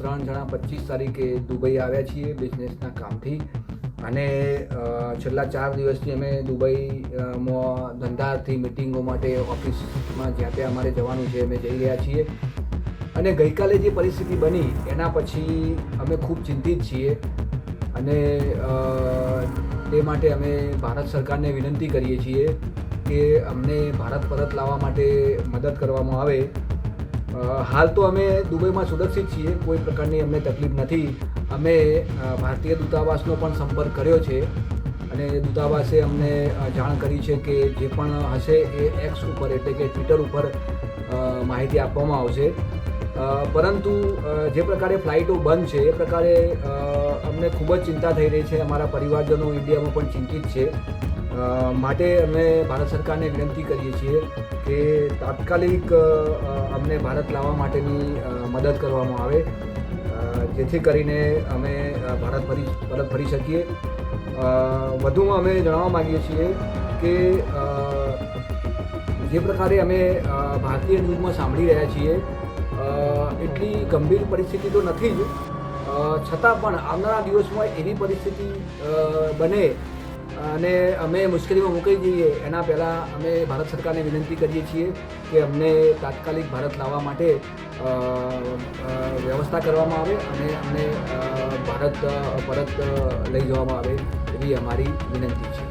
3 જણા 25 તારીખે દુબઈ આવ્યા છીએ બિઝનેસના કામથી અને છેલ્લા 4 દિવસથી અમે દુબઈમાં ધંધાથી મિટિંગો માટે ઓફિસમાં જ્યાં ત્યાં અમારે જવાનું છે અમે જઈ રહ્યા છીએ અને ગઈકાલે જે પરિસ્થિતિ બની એના પછી અમે ખૂબ ચિંતિત છીએ અને તે માટે અમે ભારત સરકારને વિનંતી કરીએ છીએ કે અમને ભારત પરત લાવવા માટે મદદ કરવામાં આવે. હાલ તો અમે દુબઈમાં સુરક્ષિત છીએ, કોઈ પ્રકારની અમને તકલીફ નથી. અમે ભારતીય દૂતાવાસનો પણ સંપર્ક કર્યો છે અને દૂતાવાસે અમને જાણ કરી છે કે જે પણ હશે એ એક્સ ઉપર એટલે કે ટ્વિટર ઉપર માહિતી આપવામાં આવશે. પરંતુ જે પ્રકારે ફ્લાઇટો બંધ છે એ પ્રકારે અમને ખૂબ જ ચિંતા થઈ રહી છે. અમારા પરિવારજનો ઇન્ડિયામાં પણ ચિંતિત છે. માટે અમે ભારત સરકારને વિનંતી કરીએ છીએ કે તાત્કાલિક અમને ભારત લાવવા માટેની મદદ કરવામાં આવે જેથી કરીને અમે ભારત પરત ફરી શકીએ. વધુમાં અમે જણાવવા માગીએ છીએ કે જે પ્રકારે અમે ભારતીય ન્યૂઝમાં સાંભળી રહ્યા છીએ એટલી ગંભીર પરિસ્થિતિ તો નથી જ, છતાં પણ આવનારા દિવસમાં એવી પરિસ્થિતિ બને અને અમે મુશ્કેલીમાં મુકાઈ જઈએ એના પહેલાં અમે ભારત સરકારને વિનંતી કરીએ છીએ કે અમને તાત્કાલિક ભારત લાવવા માટે વ્યવસ્થા કરવામાં આવે અને અમને ભારત પરત લઈ જવામાં આવે એવી અમારી વિનંતી છે.